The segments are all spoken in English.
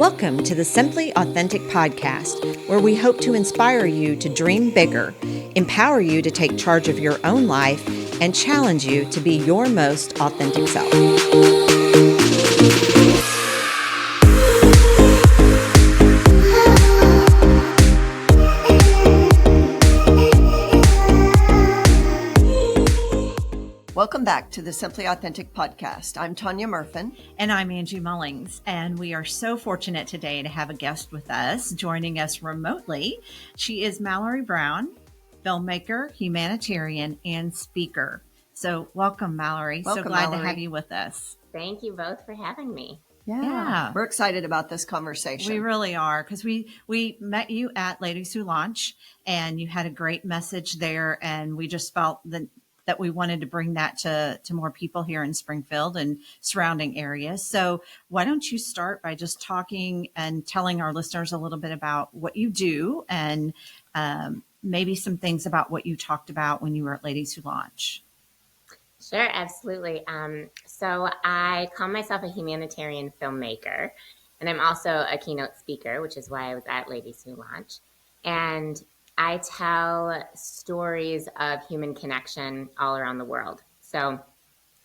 Welcome to the Simply Authentic podcast, where we hope to inspire you to dream bigger, empower you to take charge of your own life, and challenge you to be your most authentic self. Welcome back to the Simply Authentic podcast. I'm Tanya Murfin. And I'm Angie Mullings. And we are so fortunate today to have a guest with us, joining us remotely. She is Mallory Brown, filmmaker, humanitarian, and speaker. So welcome, Mallory. Welcome, so glad Mallory. to have you with us. Thank you both for having me. Yeah. We're excited about this conversation. We really are, because we met you at Ladies Who Launch, and you had a great message there, and we just felt that we wanted to bring that to more people here in Springfield and surrounding areas. So why don't you start by just talking and telling our listeners a little bit about what you do and maybe some things about what you talked about when you were at Ladies Who Launch. Sure, absolutely. So I call myself a humanitarian filmmaker, and I'm also a keynote speaker, which is why I was at Ladies Who Launch. And I tell stories of human connection all around the world. So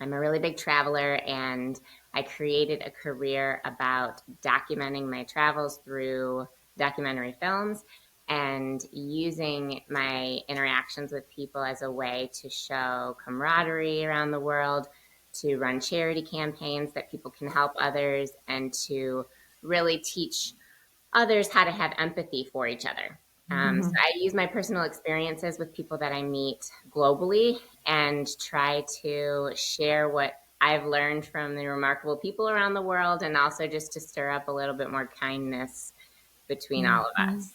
I'm a really big traveler, and I created a career about documenting my travels through documentary films and using my interactions with people as a way to show camaraderie around the world, to run charity campaigns that people can help others, and to really teach others how to have empathy for each other. So I use my personal experiences with people that I meet globally and try to share what I've learned from the remarkable people around the world, and also just to stir up a little bit more kindness between all of us.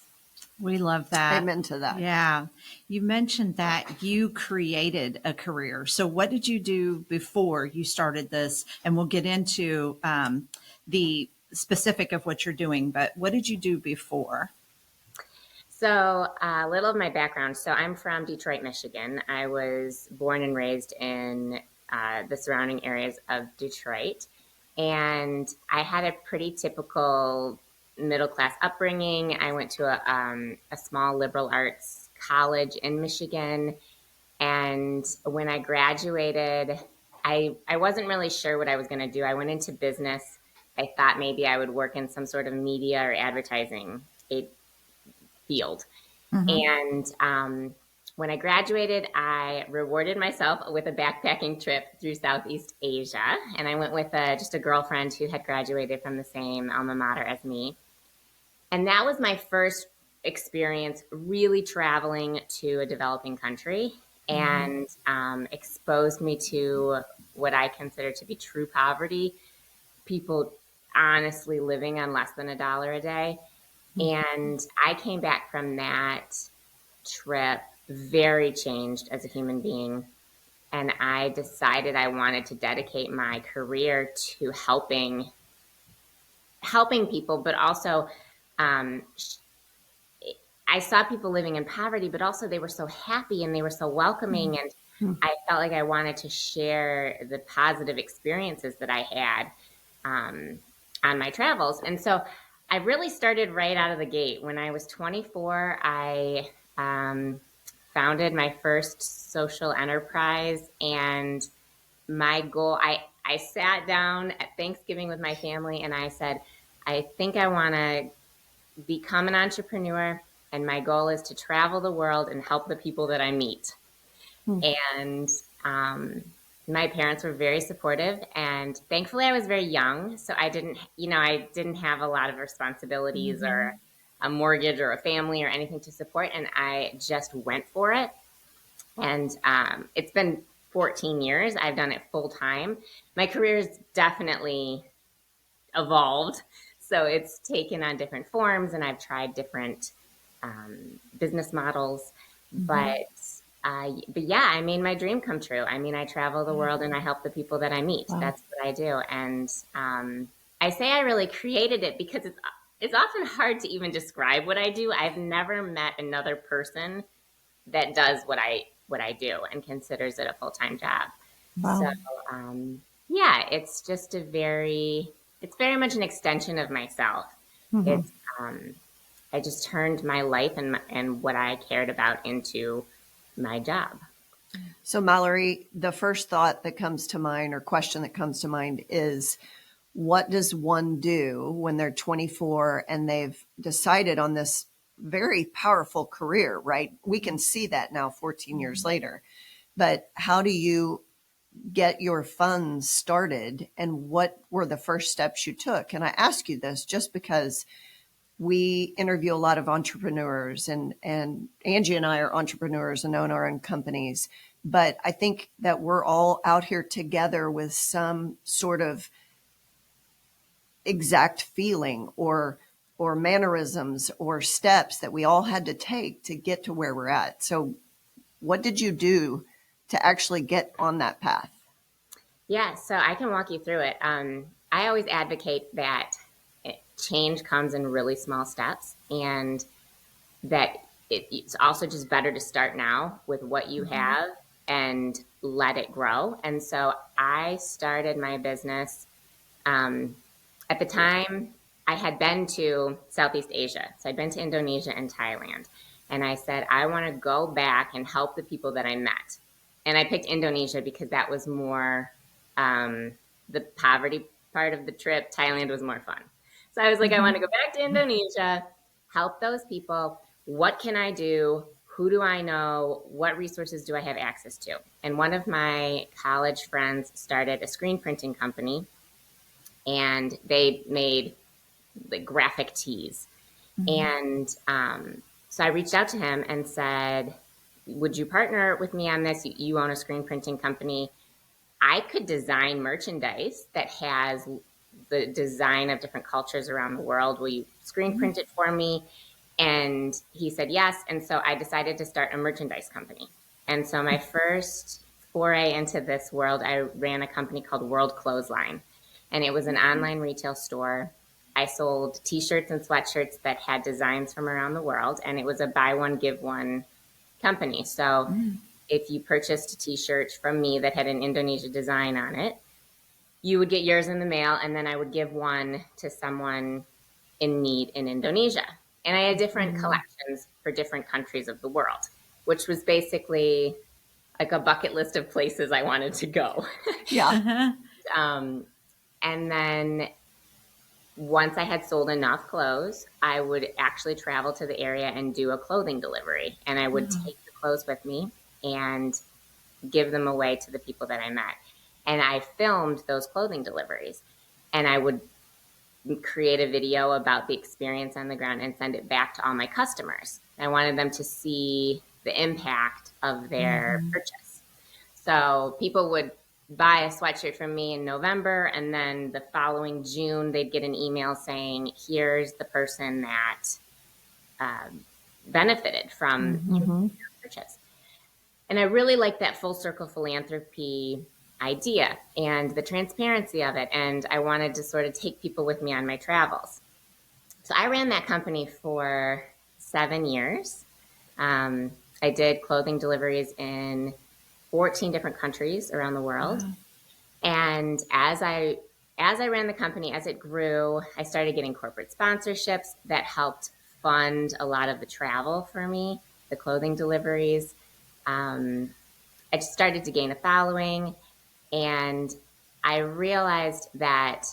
We love that. Amen to that. Yeah. You mentioned that you created a career. So what did you do before you started this? And we'll get into the specific of what you're doing, but what did you do before? So a little of my background. So I'm from Detroit, Michigan. I was born and raised in the surrounding areas of Detroit. And I had a pretty typical middle-class upbringing. I went to a small liberal arts college in Michigan. And when I graduated, I wasn't really sure what I was going to do. I went into business. I thought maybe I would work in some sort of media or advertising field. And when I graduated, I rewarded myself with a backpacking trip through Southeast Asia. And I went with just a girlfriend who had graduated from the same alma mater as me. And that was my first experience really traveling to a developing country, and exposed me to what I consider to be true poverty, people honestly living on less than $1 a day. And I came back from that trip very changed as a human being. And I decided I wanted to dedicate my career to helping people, but also I saw people living in poverty, but also they were so happy and they were so welcoming. And I felt like I wanted to share the positive experiences that I had on my travels. And so I really started right out of the gate. When I was 24, I founded my first social enterprise. And my goal, I sat down at Thanksgiving with my family and I said, I think I want to become an entrepreneur. And my goal is to travel the world and help the people that I meet. And my parents were very supportive, and thankfully I was very young. So I didn't have a lot of responsibilities or a mortgage or a family or anything to support. And I just went for it. And it's been 14 years. I've done it full time. My career has definitely evolved. So it's taken on different forms, and I've tried different business models. But yeah, I made my dream come true. I mean, I travel the world and I help the people that I meet. Wow. That's what I do. And I say I really created it because it's often hard to even describe what I do. I've never met another person that does what I do and considers it a full-time job. Wow. So yeah, it's very much an extension of myself. It's, I just turned my life and what I cared about into my job. So Mallory, the first thought that comes to mind or question that comes to mind is, what does one do when they're 24 and they've decided on this very powerful career, right? We can see that now 14 years later, but how do you get your funds started, and what were the first steps you took? And I ask you this just because we interview a lot of entrepreneurs, and Angie and I are entrepreneurs and own our own companies. But I think that we're all out here together with some sort of exact feeling or mannerisms or steps that we all had to take to get to where we're at. So what did you do to actually get on that path? Yeah, so I can walk you through it. I always advocate that change comes in really small steps, and that it's also just better to start now with what you have and let it grow. And so I started my business. At the time, I had been to Southeast Asia. So I'd been to Indonesia and Thailand. And I said, I want to go back and help the people that I met. And I picked Indonesia because that was more the poverty part of the trip. Thailand was more fun. So I was like, I want to go back to Indonesia, help those people. What can I do? Who do I know? What resources do I have access to? And one of my college friends started a screen printing company, and they made the graphic tees. And so I reached out to him and said, would you partner with me on this? You own a screen printing company. I could design merchandise that has the design of different cultures around the world. Will you screen print it for me? And he said yes. And so I decided to start a merchandise company. And so my first foray into this world, I ran a company called World Clothesline. And it was an online retail store. I sold T-shirts and sweatshirts that had designs from around the world. And it was a buy one, give one company. So if you purchased a T-shirt from me that had an Indonesia design on it, you would get yours in the mail, and then I would give one to someone in need in Indonesia. And I had different collections for different countries of the world, which was basically like a bucket list of places I wanted to go. Yeah. And then once I had sold enough clothes, I would actually travel to the area and do a clothing delivery. And I would take the clothes with me and give them away to the people that I met. And I filmed those clothing deliveries, and I would create a video about the experience on the ground and send it back to all my customers. I wanted them to see the impact of their purchase. So people would buy a sweatshirt from me in November, and then the following June, they'd get an email saying, here's the person that benefited from your purchase. And I really like that full circle philanthropy idea and the transparency of it. And I wanted to sort of take people with me on my travels. So I ran that company for 7 years. I did clothing deliveries in 14 different countries around the world. And as I ran the company, as it grew, I started getting corporate sponsorships that helped fund a lot of the travel for me, the clothing deliveries. I just started to gain a following, and I realized that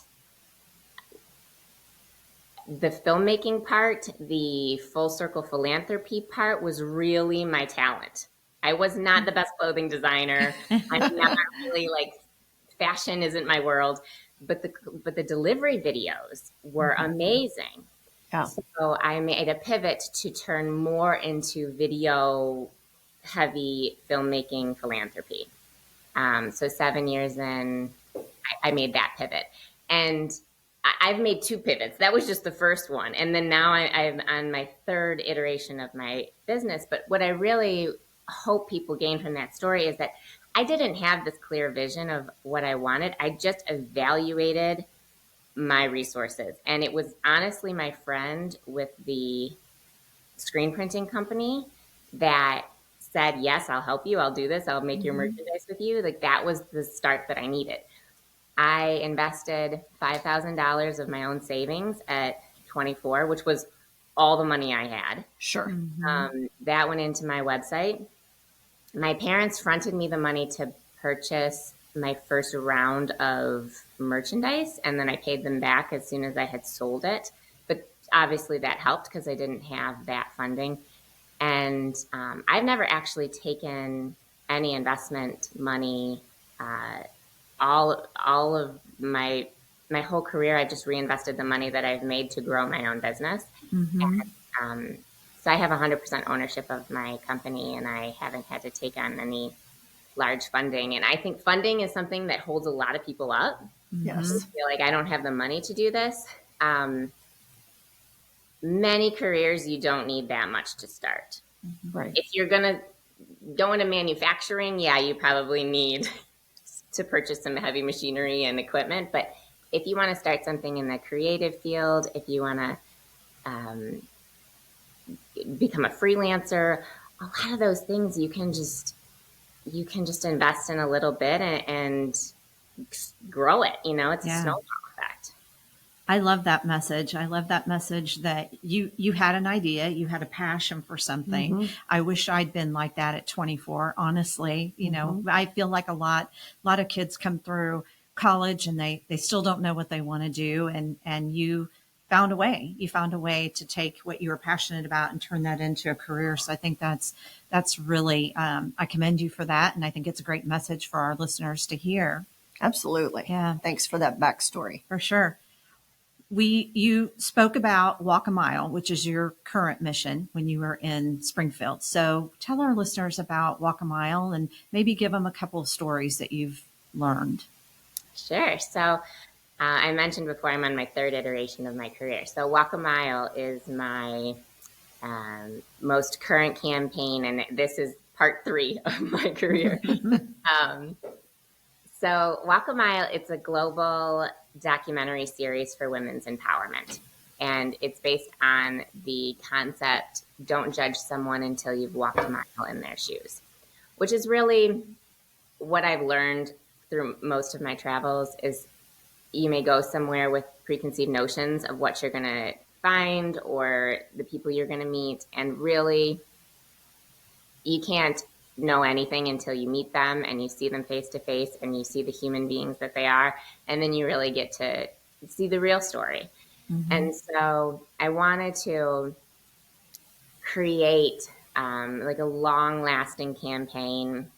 the filmmaking part, the full circle philanthropy part, was really my talent. I was not the best clothing designer. I'm not really fashion isn't my world, but the delivery videos were amazing. Yeah. So I made a pivot to turn more into video heavy filmmaking philanthropy. So 7 years in, I made that pivot. And I've made 2 pivots. That was just the first one. And then now I'm on my 3rd iteration of my business. But what I really hope people gain from that story is that I didn't have this clear vision of what I wanted. I just evaluated my resources. And it was honestly my friend with the screen printing company that said, yes, I'll help you. I'll do this. I'll make your merchandise with you. That was the start that I needed. I invested $5,000 of my own savings at 24, which was all the money I had. Sure. That went into my website. My parents fronted me the money to purchase my first round of merchandise, and then I paid them back as soon as I had sold it. But obviously that helped because I didn't have that funding. And I've never actually taken any investment money. All of my whole career, I've just reinvested the money that I've made to grow my own business. And, so I have 100% ownership of my company, and I haven't had to take on any large funding. And I think funding is something that holds a lot of people up. Yes. I feel like I don't have the money to do this. Many careers, you don't need that much to start. Right. If you're going to go into manufacturing, yeah, you probably need to purchase some heavy machinery and equipment. But if you want to start something in the creative field, if you want to become a freelancer, a lot of those things you can just invest in a little bit and grow it. It's a snowball effect. I love that message. I love that message that you had an idea, you had a passion for something. I wish I'd been like that at 24. Honestly, I feel like a lot of kids come through college and they still don't know what they want to do. And you found a way. You found a way to take what you were passionate about and turn that into a career. So I think that's really, I commend you for that. And I think it's a great message for our listeners to hear. Absolutely. Yeah. Thanks for that backstory. For sure. You spoke about Walk a Mile, which is your current mission when you were in Springfield. So tell our listeners about Walk a Mile and maybe give them a couple of stories that you've learned. Sure. So I mentioned before I'm on my third iteration of my career. So Walk a Mile is my most current campaign, and this is part 3 of my career. So Walk a Mile, it's a global documentary series for women's empowerment. And it's based on the concept, don't judge someone until you've walked a mile in their shoes, which is really what I've learned through most of my travels is you may go somewhere with preconceived notions of what you're going to find or the people you're going to meet. And really, you can't know anything until you meet them and you see them face to face and you see the human beings that they are. And then you really get to see the real story. And so I wanted to create like a long lasting campaign.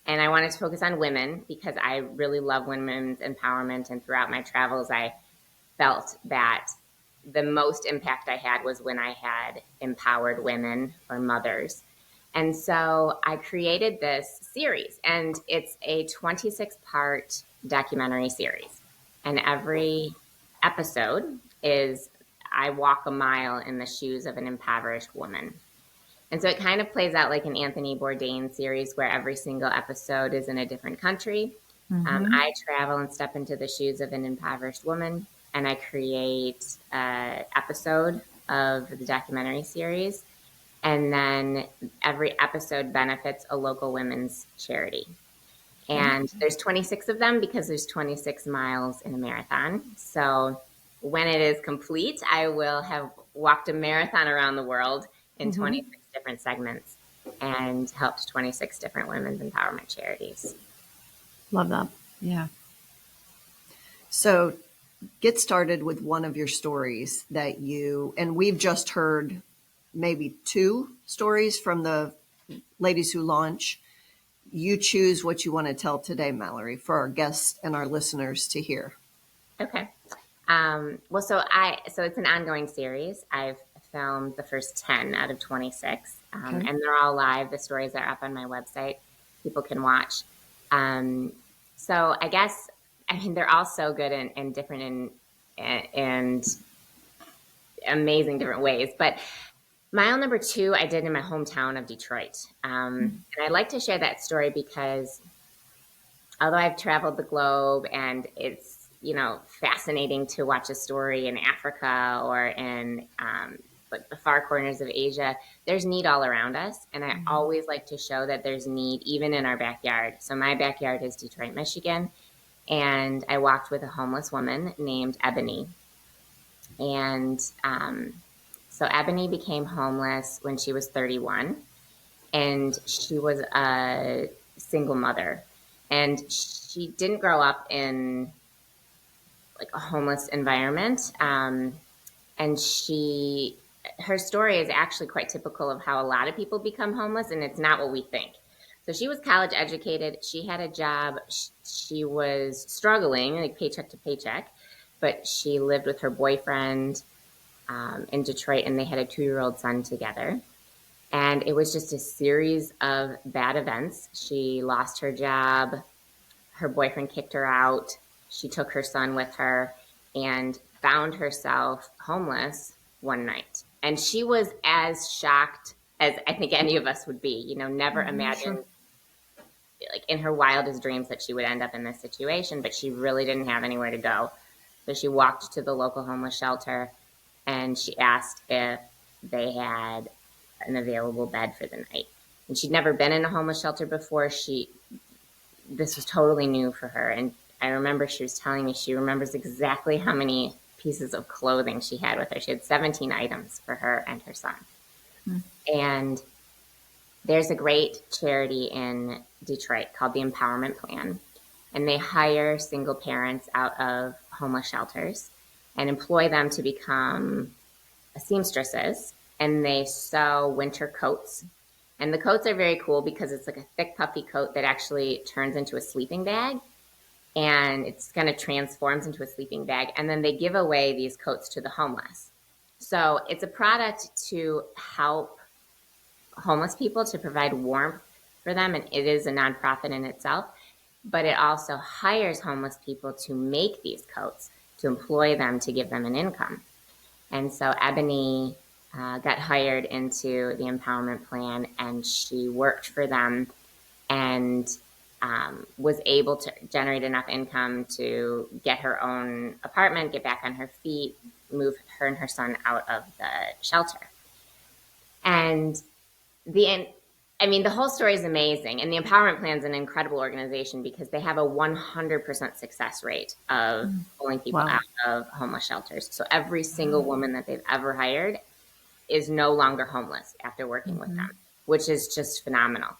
And I wanted to focus on women because I really love women's empowerment. And throughout my travels, I felt that the most impact I had was when I had empowered women or mothers. And so I created this series, and it's a 26-part documentary series. And every episode is I walk a mile in the shoes of an impoverished woman. And so it kind of plays out like an Anthony Bourdain series where every single episode is in a different country. I travel and step into the shoes of an impoverished woman, and I create an episode of the documentary series. And then every episode benefits a local women's charity. And there's 26 of them because there's 26 miles in a marathon. So when it is complete, I will have walked a marathon around the world in 26 different segments and helped 26 different women's empowerment charities. Love that. Yeah. So get started with one of your stories that and we've just heard maybe 2 stories from the Ladies Who Launch. You choose what you want to tell today, Mallory, for our guests and our listeners to hear. Okay. So it's an ongoing series. I've filmed the first 10 out of 26, and they're all live. The stories are up on my website. People can watch. So I guess, they're all so good and different and amazing different ways. But mile number 2, I did in my hometown of Detroit. And I'd like to share that story because although I've traveled the globe and it's, fascinating to watch a story in Africa or in like the far corners of Asia, there's need all around us. And I always like to show that there's need even in our backyard. So my backyard is Detroit, Michigan. And I walked with a homeless woman named Ebony. And so Ebony became homeless when she was 31, and she was a single mother. And she didn't grow up in like a homeless environment. And her story is actually quite typical of how a lot of people become homeless, and it's not what we think. So she was college educated. She had a job. She was struggling, like paycheck to paycheck, but she lived with her boyfriend in Detroit, and they had a 2-year-old son together. And it was just a series of bad events. She lost her job. Her boyfriend kicked her out. She took her son with her and found herself homeless one night. And she was as shocked as I think any of us would be, never imagined like in her wildest dreams that she would end up in this situation, but she really didn't have anywhere to go. So she walked to the local homeless shelter and she asked if they had an available bed for the night. And she'd never been in a homeless shelter before. This was totally new for her. And I remember she was telling me she remembers exactly how many pieces of clothing she had with her. She had 17 items for her and her son. And there's a great charity in Detroit called the Empowerment Plan. And they hire single parents out of homeless shelters and employ them to become seamstresses. And they sew winter coats. And the coats are very cool because it's like a thick, puffy coat that actually turns into a sleeping bag. And it's kind of transforms into a sleeping bag. And then they give away these coats to the homeless. So it's a product to help homeless people, to provide warmth for them. And it is a nonprofit in itself. But it also hires homeless people to make these coats, to employ them, to give them an income. And so Ebony got hired into the Empowerment Plan, and she worked for them and was able to generate enough income to get her own apartment, get back on her feet, move her and her son out of the shelter. And the whole story is amazing. And the Empowerment Plan is an incredible organization because they have a 100% success rate of pulling people out of homeless shelters. So every single woman that they've ever hired is no longer homeless after working with them, which is just phenomenal.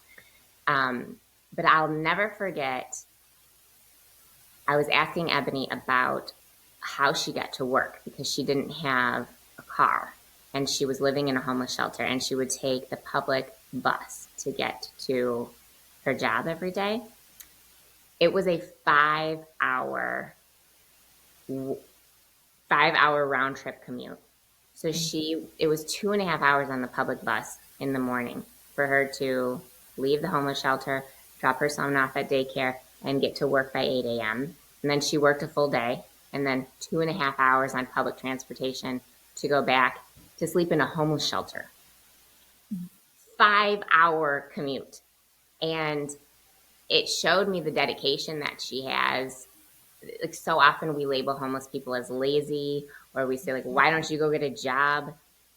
But I'll never forget, I was asking Ebony about how she got to work because she didn't have a car and she was living in a homeless shelter, and she would take the public bus to get to her job every day. It was a 5-hour round trip commute. So it was 2.5 hours on the public bus in the morning for her to leave the homeless shelter, drop her son off at daycare, and get to work by 8 a.m. And then she worked a full day, and then 2.5 hours on public transportation to go back to sleep in a homeless shelter. 5-hour commute. And it showed me the dedication that she has. Like, so often we label homeless people as lazy, or we say, like, why don't you go get a job?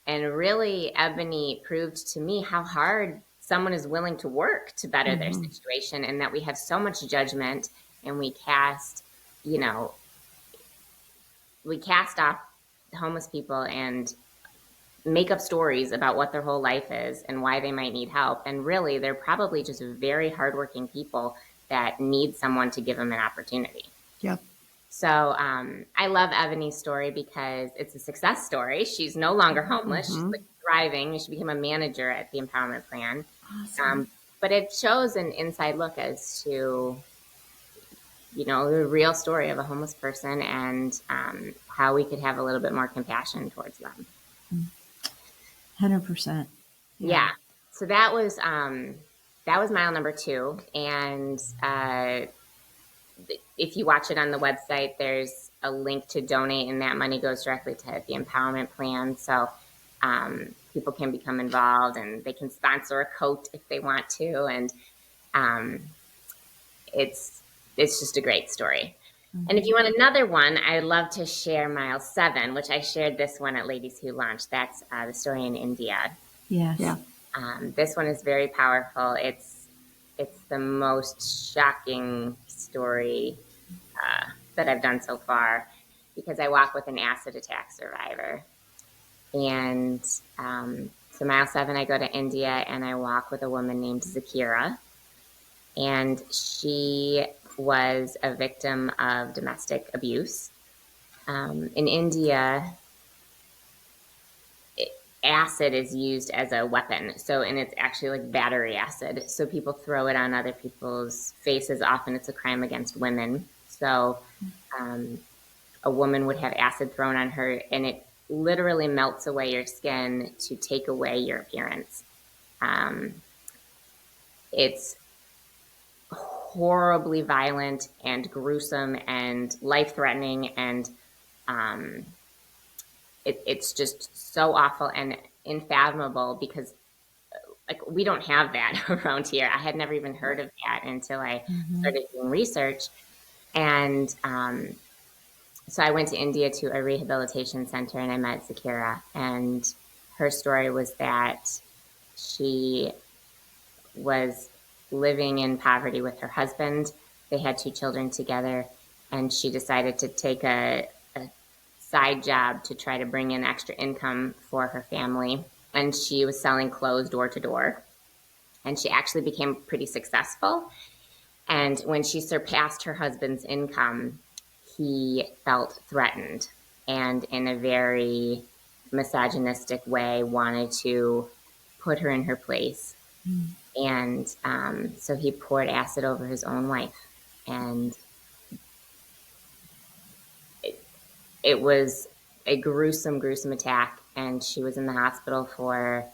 And really, Ebony proved to me how hard someone is willing to work to better their situation, and that we have so much judgment, and we cast off homeless people and make up stories about what their whole life is and why they might need help. And really, they're probably just very hardworking people that need someone to give them an opportunity. Yep. So I love Ebony's story because it's a success story. She's no longer homeless. She's like thriving. She became a manager at the Empowerment Plan. Awesome. But it shows an inside look as to, the real story of a homeless person and how we could have a little bit more compassion towards them. 100%. Yeah. So that was mile number 2. And if you watch it on the website, there's a link to donate, and that money goes directly to the Empowerment Plan. So people can become involved, and they can sponsor a coat if they want to. And it's just a great story. And if you want another one, I'd love to share mile 7, which I shared this one at Ladies Who Launch. That's the story in India. Yes. Yeah. This one is very powerful. It's the most shocking story that I've done so far. because I walk with an acid attack survivor. And so mile 7, I go to India and I walk with a woman named Zakira. And she was a victim of domestic abuse. In India, acid is used as a weapon. And it's actually like battery acid. So people throw it on other people's faces. Often it's a crime against women. So a woman would have acid thrown on her, and it literally melts away your skin to take away your appearance. It's horribly violent and gruesome and life-threatening, and it's just so awful and unfathomable because like we don't have that around here. I had never even heard of that until I started doing research. And so I went to India to a rehabilitation center and I met Zakira, and her story was that she was living in poverty with her husband. They had 2 children together, and she decided to take a side job to try to bring in extra income for her family. And she was selling clothes door to door. And she actually became pretty successful. And when she surpassed her husband's income, he felt threatened and in a very misogynistic way wanted to put her in her place. And so he poured acid over his own wife. And it was a gruesome, gruesome attack. And she was in the hospital for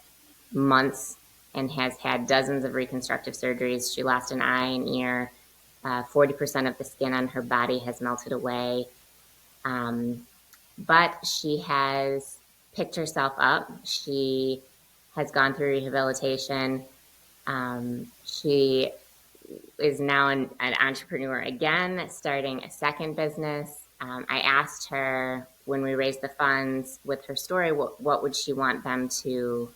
months and has had dozens of reconstructive surgeries. She lost an eye, an ear. 40% of the skin on her body has melted away. But she has picked herself up. She has gone through rehabilitation. She is now an entrepreneur again, starting a second business. I asked her when we raised the funds with her story, what would she want them to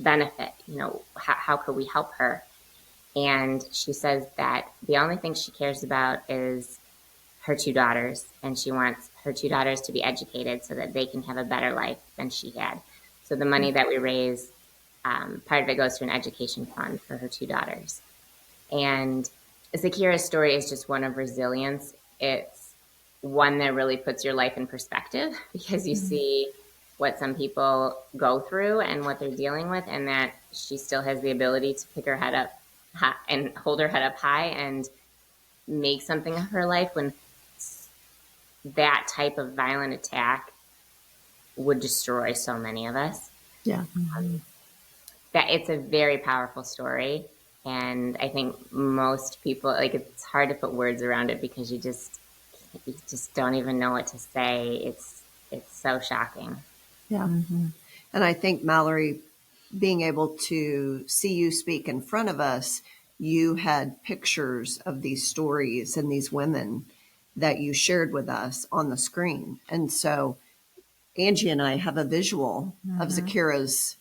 benefit? You know, how could we help her? And she says that the only thing she cares about is her 2 daughters, and she wants her 2 daughters to be educated so that they can have a better life than she had. So the money that we raise, part of it goes to an education fund for her 2 daughters. And Zakira's story is just one of resilience. It's one that really puts your life in perspective because you see what some people go through and what they're dealing with, and that she still has the ability to pick her head up and hold her head up high and make something of her life when that type of violent attack would destroy so many of us. Yeah. That it's a very powerful story. And I think most people, like, it's hard to put words around it because you just don't even know what to say. It's so shocking. Yeah. And I think, Mallory, being able to see you speak in front of us, you had pictures of these stories and these women that you shared with us on the screen. And so Angie and I have a visual of Zakira's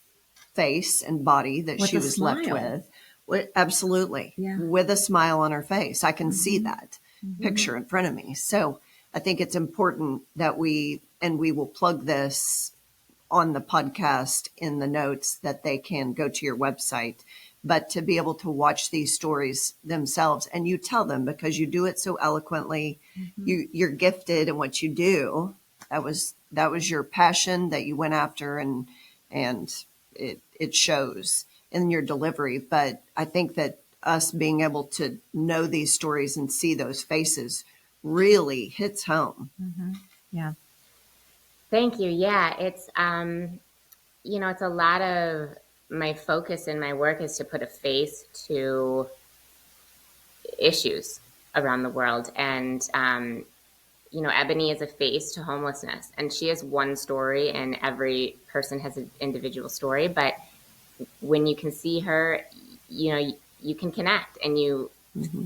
face and body that With she a was smile. left with. Absolutely. Yeah. With a smile on her face. I can see that picture in front of me. So I think it's important that we will plug this on the podcast in the notes that they can go to your website, but to be able to watch these stories themselves, and you tell them because you do it so eloquently. You're gifted in what you do. That was your passion that you went after, and it shows in your delivery. But I think that us being able to know these stories and see those faces really hits home. Yeah. Thank you. Yeah, it's it's a lot of my focus in my work is to put a face to issues around the world. And Ebony is a face to homelessness, and she has one story, and every person has an individual story. But when you can see her, you can connect and you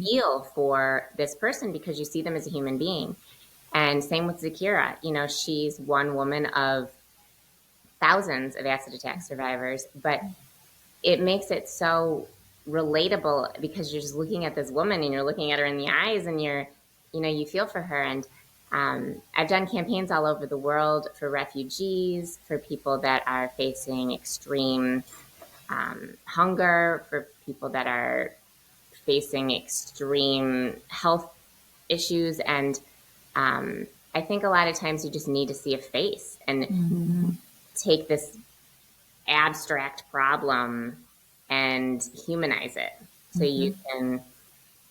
feel for this person because you see them as a human being. And same with Zakira. She's one woman of thousands of acid attack survivors, but it makes it so relatable because you're just looking at this woman and you're looking at her in the eyes and you feel for her. And I've done campaigns all over the world for refugees, for people that are facing extreme hunger, for people that are facing extreme health issues. And I think a lot of times you just need to see a face and take this abstract problem and humanize it so you can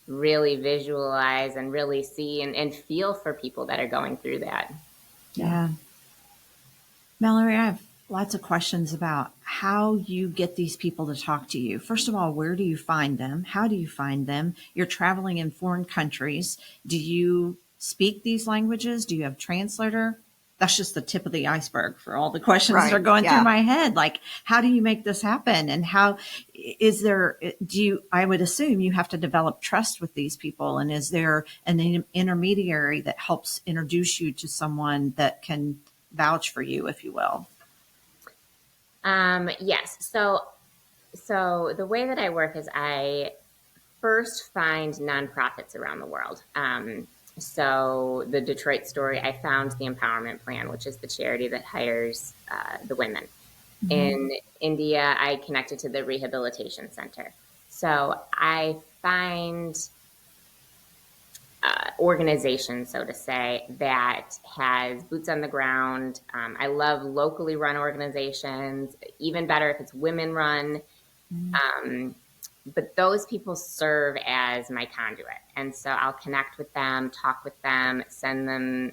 really visualize and really see and feel for people that are going through that. Yeah. Mallory, I have lots of questions about how you get these people to talk to you. First of all, where do you find them? How do you find them? You're traveling in foreign countries. Do you speak these languages? Do you have translator? That's just the tip of the iceberg for all the questions that are going through my head. Like, how do you make this happen? And how is there, I would assume you have to develop trust with these people. And is there an intermediary that helps introduce you to someone that can vouch for you, if you will? Yes. So the way that I work is I first find nonprofits around the world. So the Detroit story, I found the Empowerment Plan, which is the charity that hires the women. In India, I connected to the Rehabilitation Center. So I find organization, so to say, that has boots on the ground. I love locally run organizations, even better if it's women run. But those people serve as my conduit. And so I'll connect with them, talk with them, send them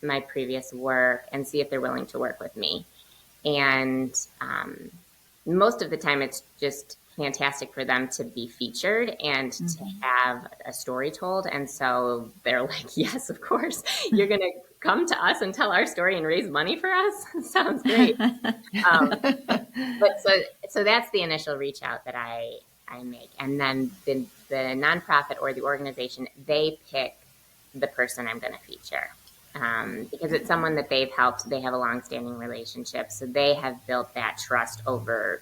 my previous work and see if they're willing to work with me. And most of the time it's just fantastic for them to be featured and to have a story told. And so they're like, yes, of course, you're going to come to us and tell our story and raise money for us. Sounds great. But so that's the initial reach out that I make. And then the nonprofit or the organization, they pick the person I'm going to feature. Because it's someone that they've helped, they have a long-standing relationship. So they have built that trust over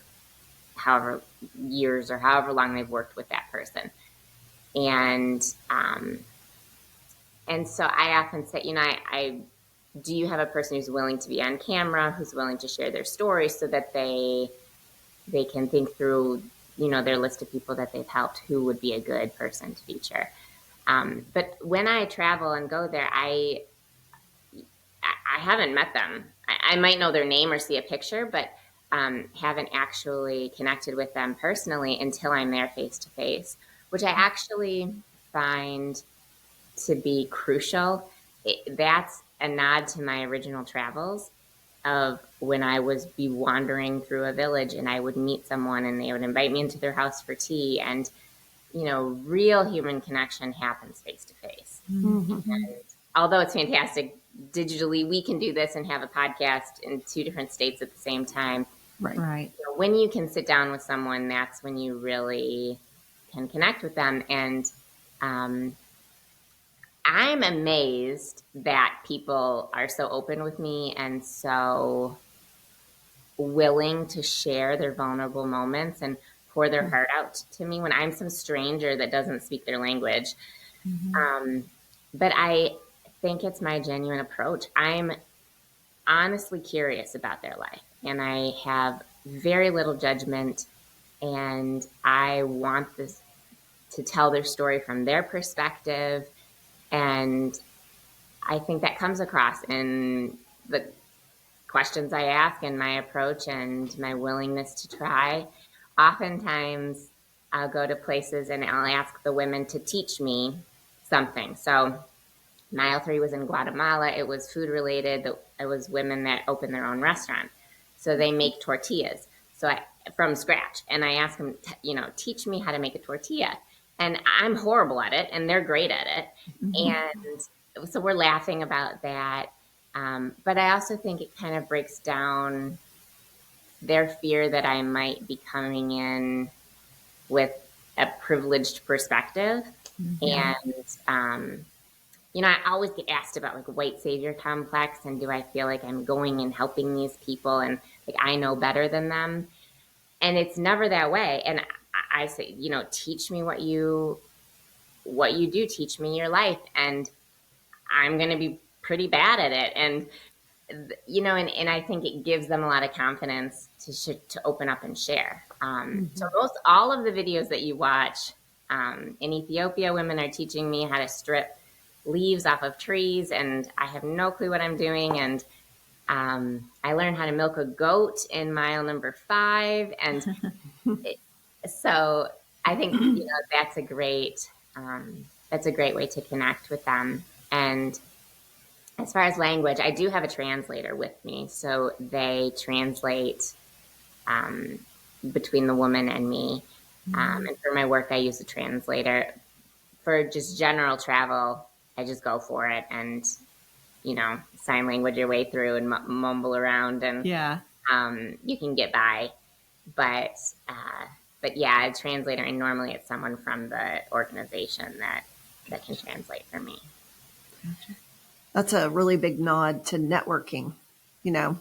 however years or however long they've worked with that person. And so I often say, do you have a person who's willing to be on camera, who's willing to share their story so that they can think through, their list of people that they've helped, who would be a good person to feature. But when I travel and go there, I haven't met them. I might know their name or see a picture, but haven't actually connected with them personally until I'm there face to face, which I actually find to be crucial. That's a nod to my original travels of when I was wandering through a village and I would meet someone and they would invite me into their house for tea, and real human connection happens face to face. Although it's fantastic digitally, we can do this and have a podcast in 2 different states at the same time. Right. When you can sit down with someone, that's when you really can connect with them. And I'm amazed that people are so open with me and so willing to share their vulnerable moments and pour their heart out to me when I'm some stranger that doesn't speak their language. But I think it's my genuine approach. I'm honestly curious about their life, and I have very little judgment, and I want this to tell their story from their perspective. And I think that comes across in the questions I ask and my approach and my willingness to try. Oftentimes I'll go to places and I'll ask the women to teach me something. So Mile 3 was in Guatemala. It was food related. It was women that opened their own restaurant. So they make tortillas from scratch. And I ask them, teach me how to make a tortilla. And I'm horrible at it, and they're great at it. And so we're laughing about that. But I also think it kind of breaks down their fear that I might be coming in with a privileged perspective. And, I always get asked about like white savior complex, and do I feel like I'm going and helping these people and like I know better than them? And it's never that way. And I say, teach me what you do, teach me your life. And I'm going to be pretty bad at it. And, you know, and I think it gives them a lot of confidence to open up and share. So all of the videos that you watch, in Ethiopia, women are teaching me how to strip leaves off of trees, and I have no clue what I'm doing. And I learned how to milk a goat in mile number 5. And so I think, you know, that's a great way to connect with them. And as far as language, I do have a translator with me. So they translate between the woman and me. And for my work, I use a translator. For just general travel, I just go for it and, you know, sign language your way through and mumble around, and you can get by. But yeah, a translator, and normally it's someone from the organization that can translate for me. That's a really big nod to networking. You know,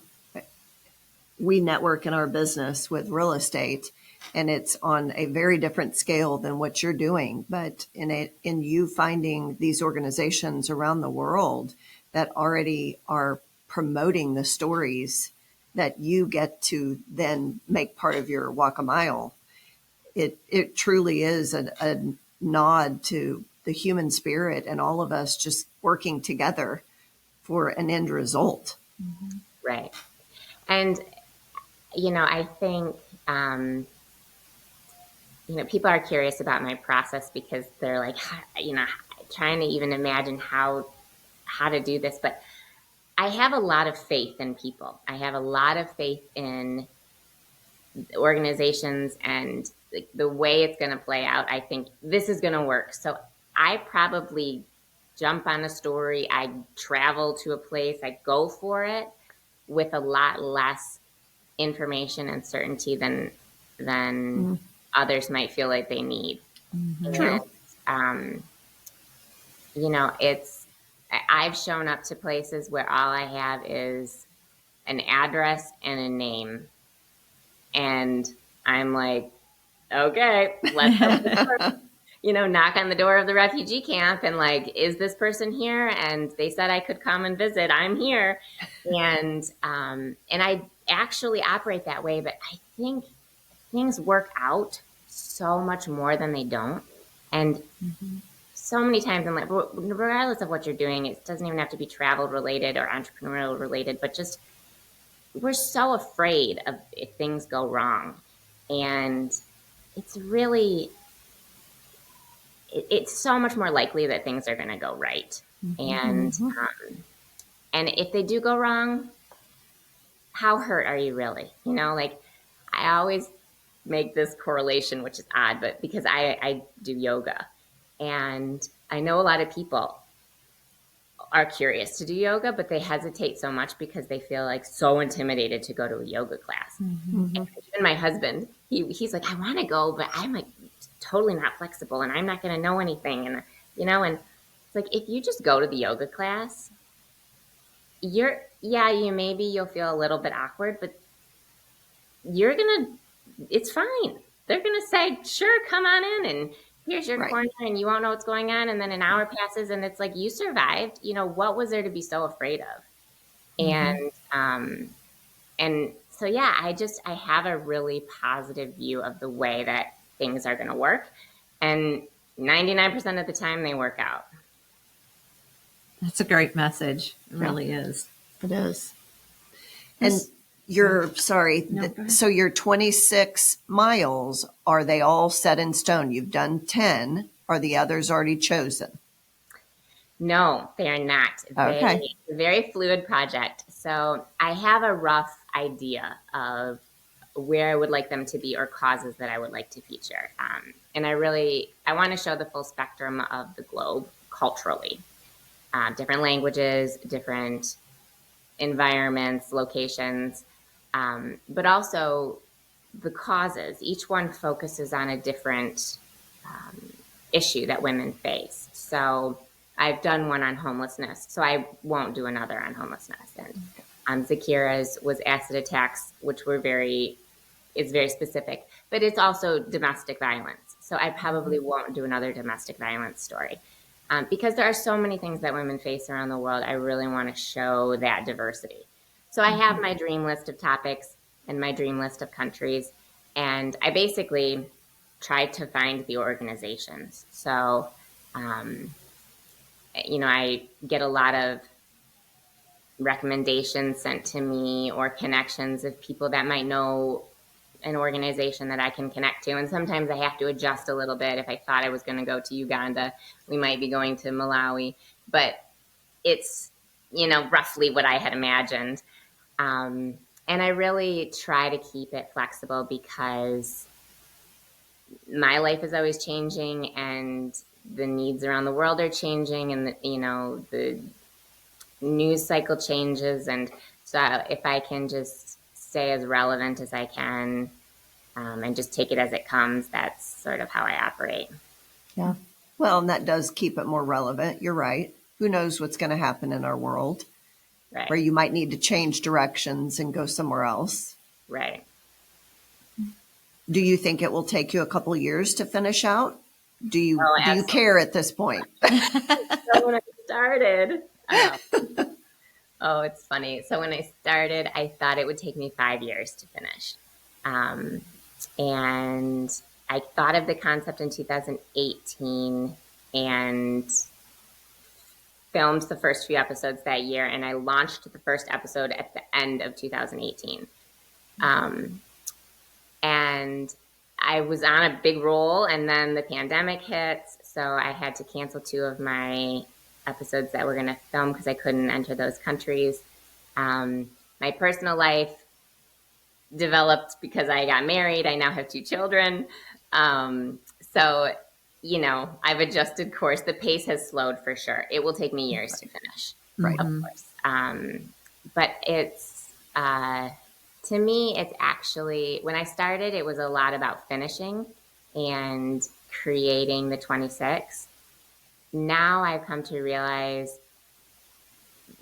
we network in our business with real estate, and it's on a very different scale than what you're doing. But in you finding these organizations around the world that already are promoting the stories that you get to then make part of your walk a mile, it truly is a nod to the human spirit and all of us just working together for an end result. Right. And, you know, I think, you know, people are curious about my process because they're like, you know, trying to even imagine how to do this. But I have a lot of faith in people. I have a lot of faith in organizations and the way it's going to play out. I think this is going to work. So I probably jump on a story. I travel to a place. I go for it with a lot less information and certainty than others might feel like they need. True. And, you know, I've shown up to places where all I have is an address and a name. And I'm like, okay, let's go. You know, knock on the door of the refugee camp and like, is this person here? And they said I could come and visit. I'm here. And I actually operate that way, but I think things work out so much more than they don't. And so many times in life, regardless of what you're doing, it doesn't even have to be travel related or entrepreneurial related, but just we're so afraid of if things go wrong. And it's really, it's so much more likely that things are going to go right. And if they do go wrong, how hurt are you really? You know, like I always make this correlation, which is odd, but because I do yoga, and I know a lot of people are curious to do yoga, but they hesitate so much because they feel like so intimidated to go to a yoga class. And even my husband, he's like, I want to go, but I'm like totally not flexible and I'm not going to know anything. And, you know, and it's like, if you just go to the yoga class, maybe you'll feel a little bit awkward, but it's fine. They're going to say, sure, come on in and here's your corner, and you won't know what's going on. And then an hour passes and it's like, you survived. You know, what was there to be so afraid of? And so, yeah, I have a really positive view of the way that things are going to work. And 99% of the time they work out. That's a great message. It really is. It is. And so your 26 miles, are they all set in stone? You've done 10. Are the others already chosen? No, they are not. Okay. It's a very fluid project. So I have a rough idea of where I would like them to be or causes that I would like to feature. And I want to show the full spectrum of the globe culturally. Different languages, different environments, locations, but also the causes. Each one focuses on a different issue that women face. So I've done one on homelessness, so I won't do another on homelessness. And Zakira's was acid attacks, which is very specific, but it's also domestic violence. So I probably won't do another domestic violence story. because there are so many things that women face around the world. I really want to show that diversity. So I have my dream list of topics and my dream list of countries, and I basically tried to find the organizations. So, I get a lot of recommendations sent to me or connections of people that might know an organization that I can connect to. And sometimes I have to adjust a little bit. If I thought I was going to go to Uganda, we might be going to Malawi, but it's, roughly what I had imagined. And I really try to keep it flexible because my life is always changing and the needs around the world are changing, and the news cycle changes. And so if I can just stay as relevant as I can, and just take it as it comes, that's sort of how I operate. Yeah. Well, and that does keep it more relevant. You're right. Who knows what's going to happen in our world, Right. where you might need to change directions and go somewhere else. Right. Do you think it will take you a couple of years to finish out? Do you absolutely. care at this point? So when I started, it's funny. So when I started, I thought it would take me 5 years to finish. And I thought of the concept in 2018 and filmed the first few episodes that year. And I launched the first episode at the end of 2018. And I was on a big roll, and then the pandemic hit. So I had to cancel 2 of my episodes that were going to film because I couldn't enter those countries. My personal life developed because I got married. I now have 2 children. So, I've adjusted course. The pace has slowed for sure. It will take me years to finish, Right. of course. But it's, to me, it's actually, when I started, it was a lot about finishing and creating the 26. Now I've come to realize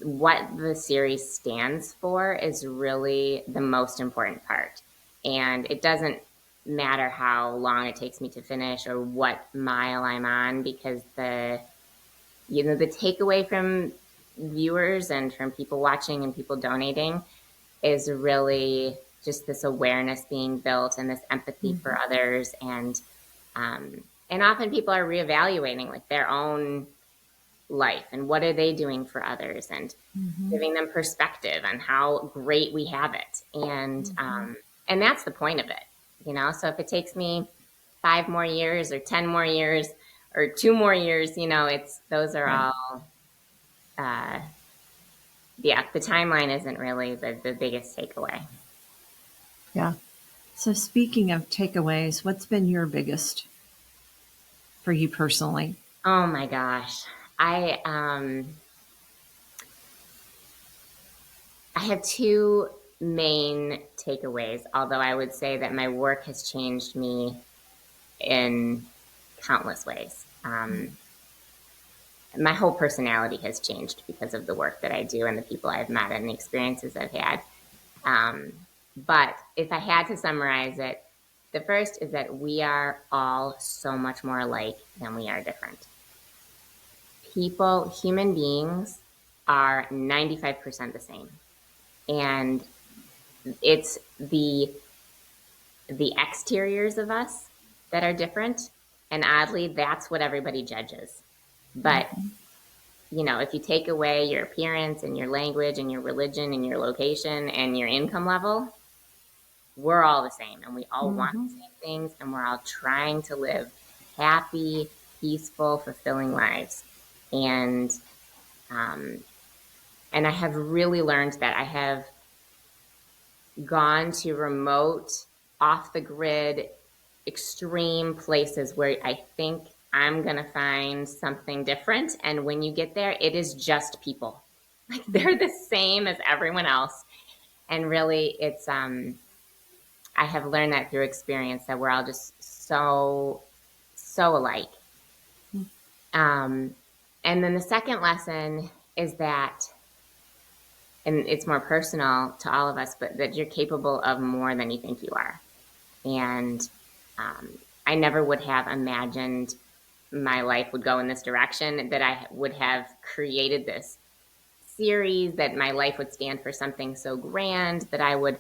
what the series stands for is really the most important part. And it doesn't matter how long it takes me to finish or what mile I'm on, because the takeaway from viewers and from people watching and people donating is really just this awareness being built and this empathy for others. And often people are reevaluating like their own life and what are they doing for others, and giving them perspective on how great we have it. And that's the point of it, so if it takes me 5 more years or 10 more years or 2 more years, those are all, the timeline isn't really the biggest takeaway. Yeah. So speaking of takeaways, what's been your biggest for you personally? Oh my gosh. I have 2 main takeaways, although I would say that my work has changed me in countless ways. My whole personality has changed because of the work that I do and the people I've met and the experiences I've had. But if I had to summarize it, the first is that we are all so much more alike than we are different. Human beings are 95% the same. And it's the exteriors of us that are different. And oddly, that's what everybody judges. But, if you take away your appearance and your language and your religion and your location and your income level, we're all the same. And we all want the same things. And we're all trying to live happy, peaceful, fulfilling lives. And I have really learned that. I have gone to remote, off the grid, extreme places where I think I'm going to find something different. And when you get there, it is just people. Like they're the same as everyone else. And really it's, I have learned that through experience, that we're all just so alike. And then the second lesson is that, and it's more personal to all of us, but that you're capable of more than you think you are. And I never would have imagined my life would go in this direction, that I would have created this series, that my life would stand for something so grand, that I would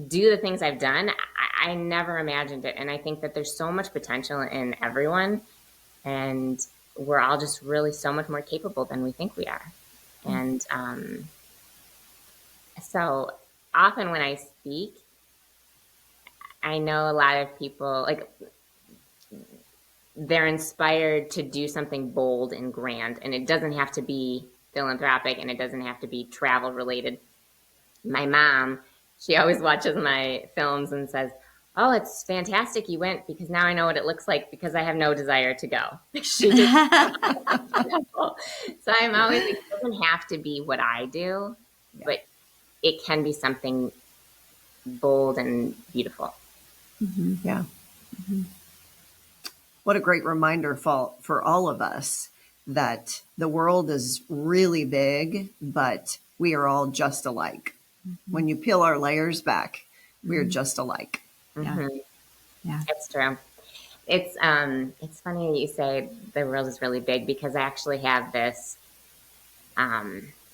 do the things I've done. I never imagined it. And I think that there's so much potential in everyone, and we're all just really so much more capable than we think we are. And so often when I speak, I know a lot of people, like, they're inspired to do something bold and grand, and it doesn't have to be philanthropic, and it doesn't have to be travel related. My mom, she always watches my films and says, "Oh, it's fantastic you went, because now I know what it looks like, because I have no desire to go." She just, so I'm always like, it doesn't have to be what I do, but it can be something bold and beautiful. Mm-hmm. Yeah. Mm-hmm. What a great reminder for all of us that the world is really big, but we are all just alike. Mm-hmm. When you peel our layers back, we are just alike. Mm-hmm. Yeah, it's true. It's funny that you say the world is really big, because I actually have this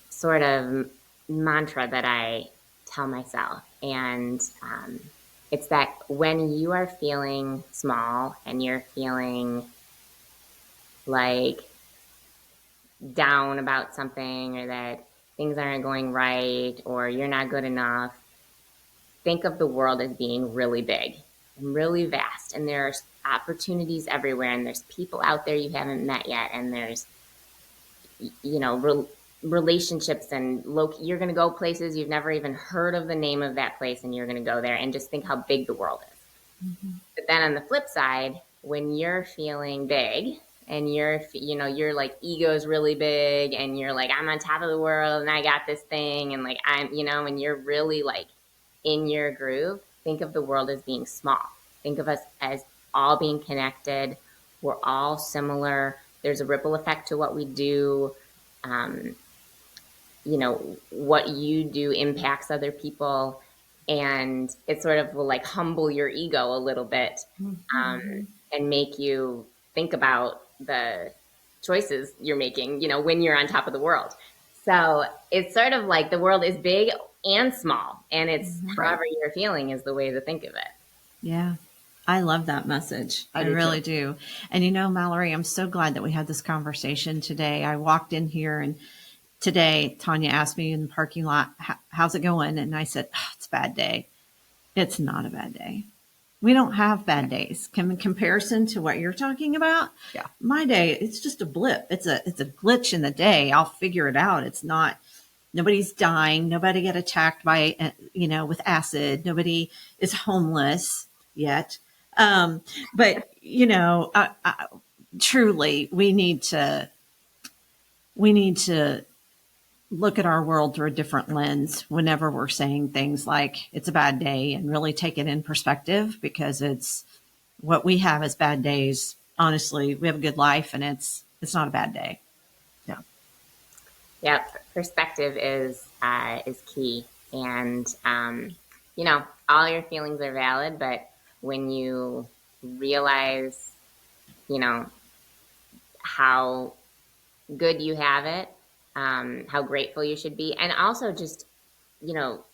sort of mantra that I tell myself, and it's that when you are feeling small and you're feeling like down about something, or that things aren't going right, or you're not good enough, think of the world as being really big and really vast, and there's opportunities everywhere, and there's people out there you haven't met yet, and there's, you know, relationships, and you're going to go places you've never even heard of the name of that place, and you're going to go there and just think how big the world is. Mm-hmm. But then on the flip side, when you're feeling big, and you're like, ego's really big, and you're like, I'm on top of the world, and I got this thing, and like, and you're really like in your groove, think of the world as being small. Think of us as all being connected. We're all similar. There's a ripple effect to what we do. What you do impacts other people, and it sort of will like humble your ego a little bit, and make you think about the choices you're making, when you're on top of the world. So it's sort of like the world is big and small, and it's however you're feeling is the way to think of it. Yeah. I love that message. I really do. And Mallory, I'm so glad that we had this conversation today. I walked in here, and today Tanya asked me in the parking lot, how's it going? And I said, it's a bad day. It's not a bad day. We don't have bad days. In comparison to what you're talking about, my day, it's just a blip. It's a glitch in the day. I'll figure it out. It's not, nobody's dying. Nobody got attacked by, with acid. Nobody is homeless yet. But truly, we need to look at our world through a different lens whenever we're saying things like it's a bad day, and really take it in perspective, because it's what we have as bad days. Honestly, we have a good life, and it's not a bad day. Yeah. Perspective is key. And, all your feelings are valid, but when you realize, how good you have it, how grateful you should be, and also just,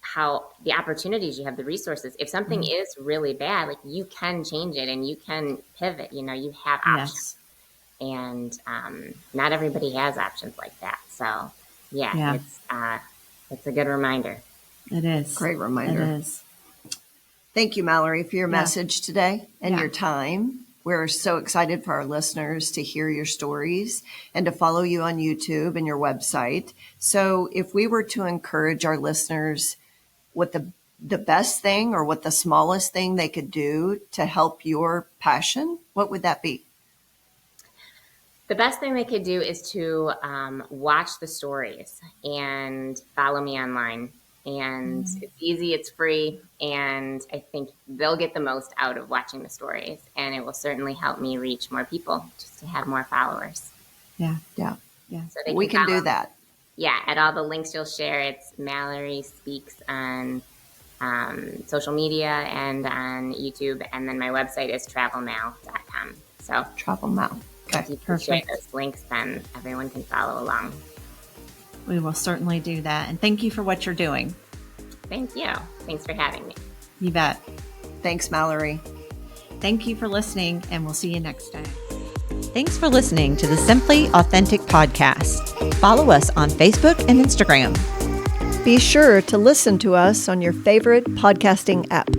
how the opportunities you have, the resources. If something is really bad, like, you can change it and you can pivot, you have options. Yes. And not everybody has options like that. So it's a good reminder. It is. Great reminder. It is. Thank you, Mallory, for your message today and your time. We're so excited for our listeners to hear your stories and to follow you on YouTube and your website. So if we were to encourage our listeners what the best thing or what the smallest thing they could do to help your passion, what would that be? The best thing they could do is to watch the stories and follow me online. And it's easy, it's free, and I think they'll get the most out of watching the stories, and it will certainly help me reach more people, just to have more followers. Yeah. So we can do that. Yeah, at all the links you'll share, it's Mallory Speaks on social media and on YouTube, and then my website is travelmal.com. So Drop them out. Okay. if you can share Perfect. those links, then everyone can follow along. We will certainly do that. And thank you for what you're doing. Thank you. Thanks for having me. You bet. Thanks, Mallory. Thank you for listening, and we'll see you next time. Thanks for listening to the Simply Authentic podcast. Follow us on Facebook and Instagram. Be sure to listen to us on your favorite podcasting app.